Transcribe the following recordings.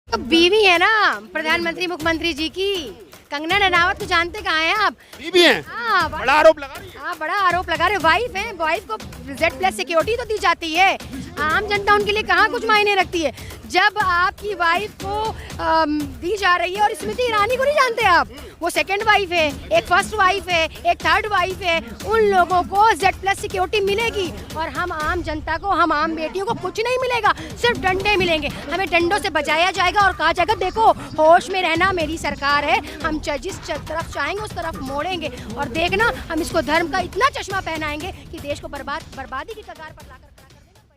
तो बीवी है ना प्रधानमंत्री मुख्यमंत्री जी की। कंगना रनावत को जानते कहाँ हैं आप? बीवी हैं। हाँ, बड़ा आरोप लगा रही है। हाँ, बड़ा आरोप लगा रहे। वाइफ है, वाइफ को Z+ सिक्योरिटी तो दी जाती है। आम जनता उनके लिए कहाँ कुछ मायने रखती है। जब आपकी वाइफ को दी जा रही है, और स्मृति ईरानी को नहीं जानते आप? वो सेकंड वाइफ है, एक फर्स्ट वाइफ है, एक थर्ड वाइफ है। उन लोगों को Z+ सिक्योरिटी मिलेगी, और हम आम जनता को, हम आम बेटियों को कुछ नहीं मिलेगा, सिर्फ डंडे मिलेंगे। हमें डंडों से बजाया जाएगा और कहा जाएगा देखो होश में रहना, मेरी सरकार है, हम जिस तरफ चाहेंगे उस तरफ मोड़ेंगे। और देखना, हम इसको धर्म का इतना चश्मा पहनाएंगे कि देश को बर्बादी की कगार पर लाकर खड़ा कर देगा।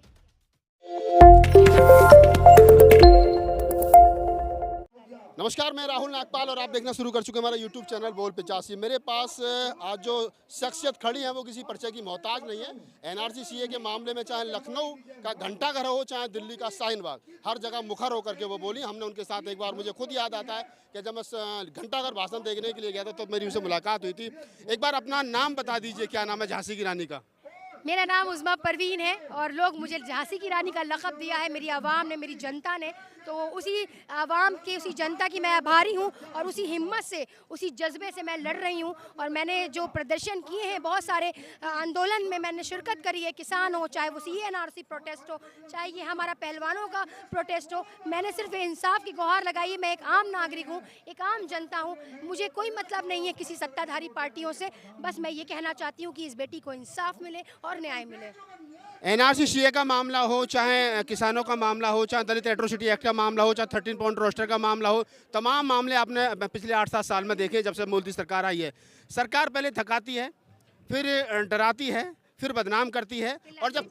नमस्कार, मैं राहुल नागपाल और आप देखना शुरू कर चुके हैं हमारा YouTube चैनल बोल 85। मेरे पास आज जो शख्सियत खड़ी है वो किसी परिचय की मोहताज नहीं है। NRC CA के मामले में चाहे लखनऊ का घंटाघर हो, चाहे दिल्ली का शाहीन बाग, हर जगह मुखर होकर के वो बोली। हमने उनके साथ एक बार, मुझे खुद याद आता है कि जब मैं घंटाघर भाषण देखने के लिए गया था तो मेरी उनसे मुलाकात हुई थी। एक बार अपना नाम बता दीजिए, क्या नाम है झांसी की रानी का? मेरा नाम उज़्मा परवीन है और लोग मुझे झांसी की रानी का लक़ब दिया है, मेरी आवाम ने, मेरी जनता ने। तो उसी आवाम की, उसी जनता की मैं आभारी हूँ, और उसी हिम्मत से, उसी जज्बे से मैं लड़ रही हूँ। और मैंने जो प्रदर्शन किए हैं, बहुत सारे आंदोलन में मैंने शिरकत करी है, किसान हो, चाहे वो CA/NRC प्रोटेस्ट हो, चाहे ये हमारा पहलवानों का प्रोटेस्ट हो। मैंने सिर्फ इंसाफ की गुहार लगाई है। मैं एक आम नागरिक हूँ, एक आम जनता हूँ। मुझे कोई मतलब नहीं है किसी सत्ताधारी पार्टियों से। बस मैं ये कहना चाहती हूँ कि इस बेटी को इंसाफ मिले और न्याय मिले। NRC CA का मामला हो, चाहे किसानों का मामला हो, चाहे दलित एट्रोसिटी एक्ट का मामला हो, चाहे 13 पॉइंट रोस्टर का मामला हो, तमाम मामले आपने पिछले 8-7 साल में देखे जब से मोदी सरकार आई है। सरकार पहले थकाती है, फिर डराती है, फिर बदनाम करती है, और जब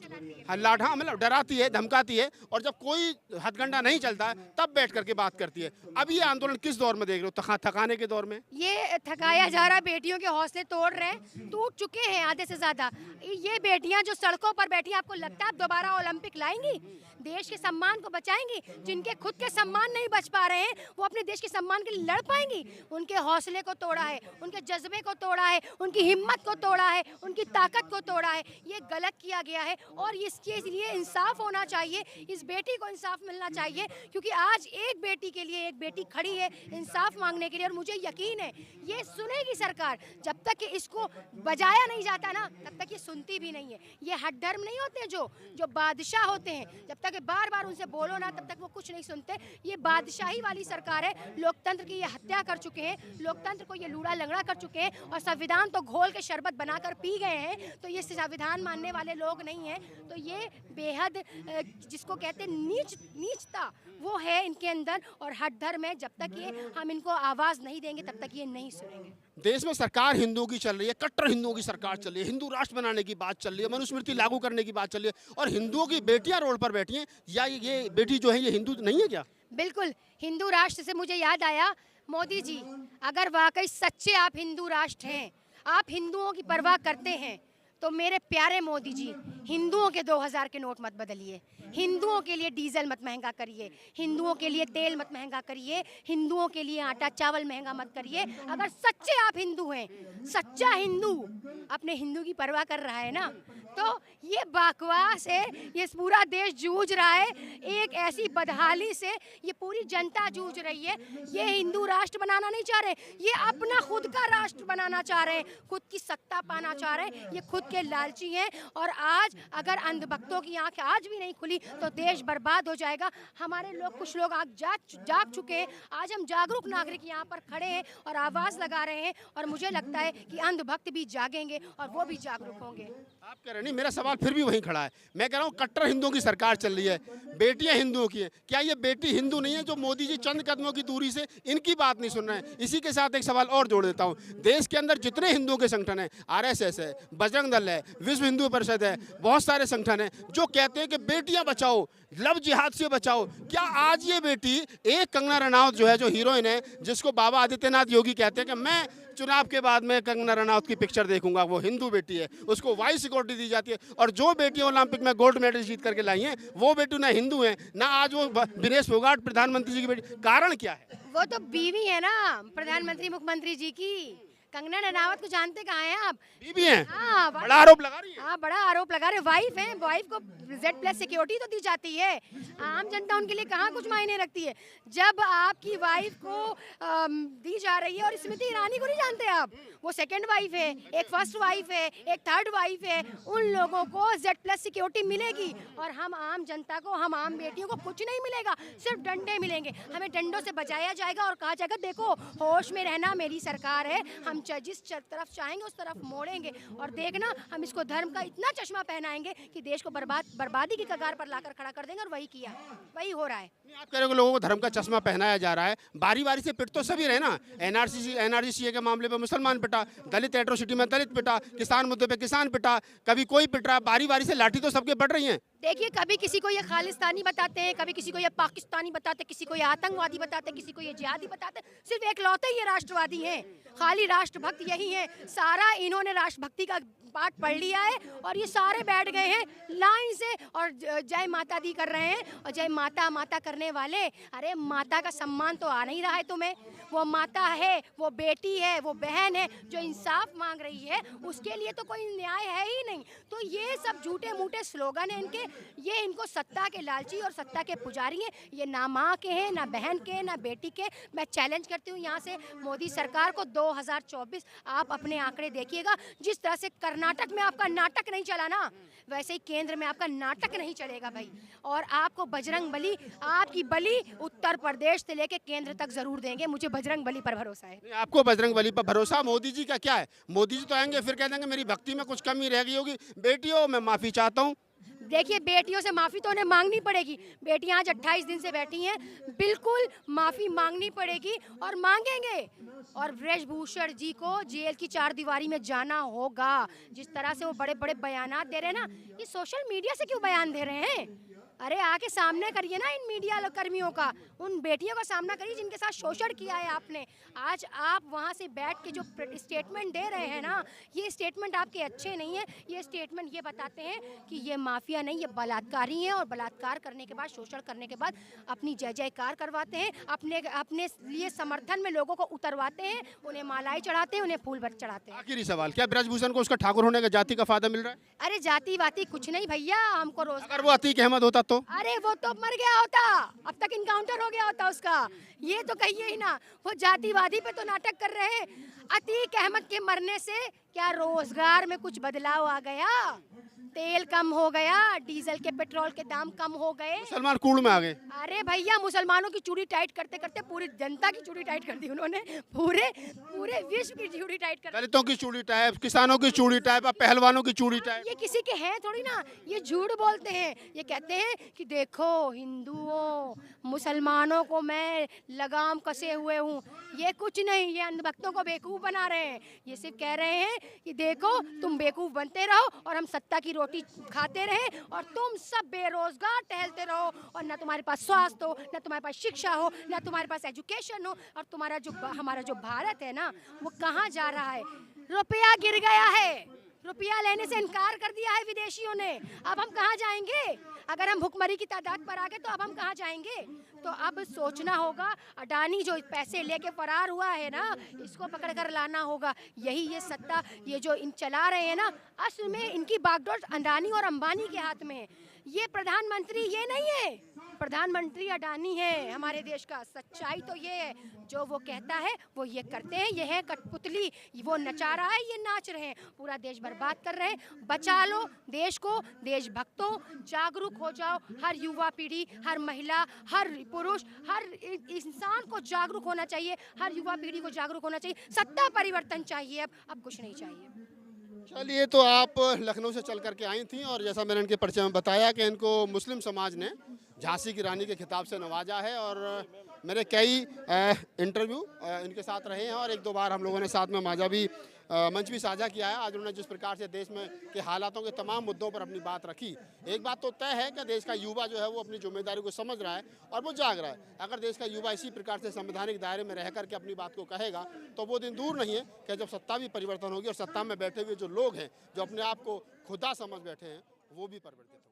लाठा मतलब डराती है, धमकाती है, और जब कोई हथकंडा नहीं चलता है तब बैठ करके बात करती है। अब ये आंदोलन किस दौर में देख रहे हो? थकाने के दौर में ये थकाया जा रहा है, बेटियों के हौसले तोड़ रहे हैं, टूट चुके हैं आधे से ज़्यादा। ये बेटियां जो सड़कों पर बैठी, आपको लगता है दोबारा ओलंपिक लाएंगी? देश के सम्मान को बचाएंगी? जिनके खुद के सम्मान नहीं बच पा रहे हैं, वो अपने देश के सम्मान के लिए लड़ पाएंगी? उनके हौसले को तोड़ा है, उनके जज्बे को तोड़ा है, उनकी हिम्मत को तोड़ा है, उनकी ताकत को तोड़ा है। ये गलत किया गया है, और इसके लिए इंसाफ होना चाहिए। इस बेटी को इंसाफ मिलना चाहिए, क्योंकि आज एक बेटी के लिए एक बेटी खड़ी है इंसाफ मांगने के लिए। और मुझे यकीन है ये सुनेगी सरकार। जब तक कि इसको बजाया नहीं जाता ना, तब तक ये सुनती भी नहीं है। ये हट धर्म नहीं होते जो बादशाह होते हैं, जब तक बार बार उनसे बोलो ना, तब तक वो कुछ नहीं सुनते। ये बादशाही वाली सरकार है। लोकतंत्र की ये हत्या कर चुके हैं, लोकतंत्र को ये लूड़ा लंगड़ा कर चुके हैं, और संविधान तो घोल के शरबत बनाकर पी गए हैं। तो ये संविधान मानने वाले लोग नहीं हैं। तो ये बेहद जिसको कहते हैं नीचता, वो है इनके अंदर, और हट धर्म है। जब तक ये हम इनको आवाज़ नहीं देंगे, तब तक ये नहीं सुनेंगे। देश में सरकार हिंदुओं की चल रही है, कट्टर हिंदुओं की सरकार चल रही है, हिंदू राष्ट्र बनाने की बात चल रही है, मनुस्मृति लागू करने की बात चल रही है, और हिंदुओं की बेटियां रोड पर बैठी हैं। या ये बेटी जो है ये हिंदू नहीं है क्या? बिल्कुल, हिंदू राष्ट्र से मुझे याद आया, मोदी जी, अगर वाकई सच्चे आप हिंदू राष्ट्र हैं, आप हिंदुओं की परवाह करते हैं, तो मेरे प्यारे मोदी जी, हिंदुओं के 2000 के नोट मत बदलिए, हिंदुओं के लिए डीजल मत महंगा करिए, हिंदुओं के लिए तेल मत महंगा करिए, हिंदुओं के लिए आटा चावल महंगा मत करिए। अगर सच्चे आप हिंदू हैं, सच्चा हिंदू अपने हिंदू की परवाह कर रहा है ना, तो ये बकवास है। ये पूरा देश जूझ रहा है एक ऐसी बदहाली से, ये पूरी जनता जूझ रही है। ये हिंदू राष्ट्र बनाना नहीं चाह रहे, ये अपना खुद का राष्ट्र बनाना चाह रहे हैं, खुद की सत्ता पाना चाह रहे हैं। ये खुद के लालची हैं, और आज अगर अंधभक्तों की आंख आज भी नहीं खुली तो देश बर्बाद हो जाएगा। हमारे लोग, कुछ लोग आज जाग चुके हैं। आज हम जागरूक नागरिक यहाँ पर खड़े हैं और आवाज़ लगा रहे हैं, और मुझे लगता है कि अंधभक्त भी जागेंगे और वो भी जागरूक होंगे। आप कह रहे नहीं, मेरा सवाल फिर भी वहीं खड़ा है। मैं कह रहा हूँ कट्टर हिंदुओं की सरकार चल रही है, बेटियां हिंदुओं की हैं। क्या ये बेटी हिंदू नहीं है जो मोदी जी चंद कदमों की दूरी से इनकी बात नहीं सुन रहे हैं? इसी के साथ एक सवाल और जोड़ देता हूँ। देश के अंदर जितने हिंदुओं के संगठन हैं, RSS है, बजरंग दल है, विश्व हिंदू परिषद है, बहुत सारे संगठन हैं जो कहते हैं कि बेटियां बचाओ, लव जिहाद से बचाओ। क्या आज ये बेटी, एक कंगना रनावत जो है, जो हीरोइन है, जिसको बाबा आदित्यनाथ योगी कहते हैं कि मैं चुनाव के बाद में कंगना रनावत की पिक्चर देखूंगा, वो हिंदू बेटी है, उसको वाई सिक्योरिटी दी जाती है, और जो बेटियां ओलंपिक में गोल्ड मेडल जीत करके लाई हैं, वो बेटी ना हिंदू है, ना आज वो विनेश फोगाट प्रधानमंत्री जी की बेटी। कारण क्या है? वो तो बीवी है ना प्रधानमंत्री मुख्यमंत्री जी की। कंगना रनावत को जानते कहाँ हैं आप? बीबी हैं, हाँ बड़ा आरोप लगा रही है। हाँ, बड़ा आरोप लगा रहे। वाइफ है, वाइफ को Z+ सिक्योरिटी तो दी जाती है। आम जनता उनके लिए कहाँ कुछ मायने रखती है। जब आपकी वाइफ को दी जा रही है, और स्मृति ईरानी को नहीं जानते आप, वो सेकंड वाइफ है, एक फर्स्ट वाइफ है, एक थर्ड वाइफ है, उन लोगों को Z+ सिक्योरिटी मिलेगी, और हम आम जनता को, हम आम बेटियों को कुछ नहीं मिलेगा, सिर्फ डंडे मिलेंगे। हमें डंडों से बचाया जाएगा और कहा जाएगा देखो होश में रहना, मेरी सरकार है, हम जिस तरफ चाहेंगे उस तरफ मोड़ेंगे, और देखना हम इसको धर्म का इतना चश्मा पहनाएंगे कि देश को बर्बादी की कगार पर लाकर खड़ा कर देंगे। और वही किया, वही हो रहा है। आप कह रहे हो लोगों को धर्म का चश्मा पहनाया जा रहा है, बारी बारी से पिट तो सभी रहे ना। एनआरसी के मामले पे मुसलमान पिटा, दलित एट्रोसिटी में दलित पिटा, किसान मुद्दे पे किसान पिटा, कभी कोई पिट रहा, बारी बारी से लाठी तो सबके बढ़ रही हैं। देखिए, कभी किसी को ये खालिस्तानी बताते हैं, कभी किसी को ये पाकिस्तानी बताते, किसी को ये आतंकवादी बताते, किसी को ये जिहादी बताते। सिर्फ एक लौते ये राष्ट्रवादी हैं, खाली राष्ट्रभक्त यही हैं। सारा इन्होंने राष्ट्रभक्ति का पाठ पढ़ लिया है, और ये सारे बैठ गए हैं लाइन से और जय माता दी कर रहे हैं। और जय माता माता करने वाले, अरे माता का सम्मान तो आ नहीं रहा है तुम्हें। वो माता है, वो बेटी है, वो बहन है जो इंसाफ मांग रही है, उसके लिए तो कोई न्याय है ही नहीं। तो ये सब झूठे मूठे स्लोगन है इनके, ये इनको सत्ता के लालची और सत्ता के पुजारी हैं। ये ना माँ के हैं, ना बहन के, ना बेटी के। मैं चैलेंज करती हूँ यहाँ से मोदी सरकार को, 2024 आप अपने आंकड़े देखिएगा। जिस तरह से कर्नाटक में आपका नाटक नहीं चला ना, वैसे ही केंद्र में आपका नाटक नहीं चलेगा भाई। और आपको बजरंग बली, आपकी बलि उत्तर प्रदेश से लेके केंद्र तक जरूर देंगे, मुझे बजरंग बली पर भरोसा है। आपको बजरंग बली पर भरोसा, मोदी जी का क्या है? मोदी जी तो आएंगे फिर कह देंगे मेरी भक्ति में कुछ कमी रह गई होगी, बेटियों मैं माफी चाहता हूँ। देखिए, बेटियों से माफ़ी तो उन्हें मांगनी पड़ेगी। बेटियां आज 28 दिन से बैठी हैं, बिल्कुल माफ़ी मांगनी पड़ेगी और मांगेंगे। और ब्रजभूषण जी को जेल की 4 दीवारी में जाना होगा। जिस तरह से वो बड़े बड़े बयानात दे रहे हैं ना, ये सोशल मीडिया से क्यों बयान दे रहे हैं? अरे आके सामने करिए ना इन मीडिया कर्मियों का, उन बेटियों का सामना करिए जिनके साथ शोषण किया है आपने। आज आप वहाँ से बैठ के जो स्टेटमेंट दे रहे हैं ना, ये स्टेटमेंट आपके अच्छे नहीं है। ये स्टेटमेंट ये बताते हैं कि ये माफिया नहीं, ये बलात्कारी हैं, और बलात्कार करने के बाद, शोषण करने के बाद अपनी जय जयकार करवाते हैं, अपने लिए समर्थन में लोगों को उतरवाते हैं, उन्हें मालाएं चढ़ाते हैं, उन्हें फूल चढ़ाते हैं। आखिरी सवाल, क्या ब्रजभूषण को उसका ठाकुर होने का जाति का फायदा मिल रहा है? अरे जाति वाति कुछ नहीं भैया, हमको रोज, अगर वो अतीक अहमद होता तो? अरे वो तो मर गया होता, अब तक इनकाउंटर हो गया होता उसका। ये तो कहिए ही ना, वो जातिवादी पे तो नाटक कर रहे हैं। अतीक अहमद के मरने से क्या रोजगार में कुछ बदलाव आ गया? तेल कम हो गया, डीजल के पेट्रोल के दाम कम हो गए, मुसलमान कूड़ में आ गए। अरे भैया, मुसलमानों की चूड़ी टाइट करते करते पूरी जनता की चूड़ी टाइट कर दी उन्होंने, पूरे विश्व की चूड़ी टाइट कर दी। दलितों की चूड़ी टाइप, किसानों की चूड़ी टाइप, अब पहलवानों की चूड़ी टाइप। ये किसी के हैं थोड़ी ना, ये झूठ बोलते हैं। ये कहते हैं कि देखो हिंदुओं, मुसलमानों को मैं लगाम कसे हुए हूँ। ये कुछ नहीं, ये अंधभक्तों को बेवकूफ़ बना रहे हैं। ये सिर्फ कह रहे हैं कि देखो तुम बेवकूफ़ बनते रहो और हम सत्ता की रोटी खाते रहे, और तुम सब बेरोजगार टहलते रहो, और ना तुम्हारे पास स्वास्थ्य हो, ना तुम्हारे पास शिक्षा हो, ना तुम्हारे पास एजुकेशन हो, और तुम्हारा जो हमारा जो भारत है ना, वो कहाँ जा रहा है? रुपया गिर गया है, रुपया लेने से इनकार कर दिया है विदेशियों ने। अब हम कहाँ जाएंगे? अगर हम भुखमरी की तादाद पर आ गए तो अब हम कहाँ जाएंगे? तो अब सोचना होगा, अडानी जो पैसे लेके फरार हुआ है ना, इसको पकड़ कर लाना होगा। यही ये सत्ता, ये जो इन चला रहे हैं ना, असल में इनकी बागडोर अडानी और अंबानी के हाथ में है। ये प्रधानमंत्री ये नहीं है, प्रधानमंत्री अडानी है हमारे देश का। सच्चाई तो ये है, जो वो कहता है वो ये करते हैं। ये है कठपुतली, वो नचा रहा है, ये नाच रहे हैं, पूरा देश बर्बाद कर रहे हैं। बचा लो देश को, देशभक्तों जागरूक हो जाओ। हर युवा पीढ़ी, हर महिला, हर पुरुष, हर इंसान को जागरूक होना चाहिए, हर युवा पीढ़ी को जागरूक होना चाहिए। सत्ता परिवर्तन चाहिए, अब कुछ नहीं चाहिए। चलिए, तो आप लखनऊ से चल करके आई थी, और जैसा मैंने इनके परिचय में बताया कि इनको मुस्लिम समाज ने झांसी की रानी के खिताब से नवाजा है, और मेरे कई इंटरव्यू इनके साथ रहे हैं, और 1-2 बार हम लोगों ने साथ में माजा भी मंच भी साझा किया है। आज उन्होंने जिस प्रकार से देश में के हालातों के तमाम मुद्दों पर अपनी बात रखी, एक बात तो तय है कि देश का युवा जो है वो अपनी जिम्मेदारी को समझ रहा है और वो जाग रहा है। अगर देश का युवा इसी प्रकार से संवैधानिक दायरे में रह करके अपनी बात को कहेगा तो वो दिन दूर नहीं है कि जब सत्ता भी परिवर्तन होगी और सत्ता में बैठे हुए जो लोग हैं, जो अपने आप को खुदा समझ बैठे हैं, वो भी परिवर्तित होंगे।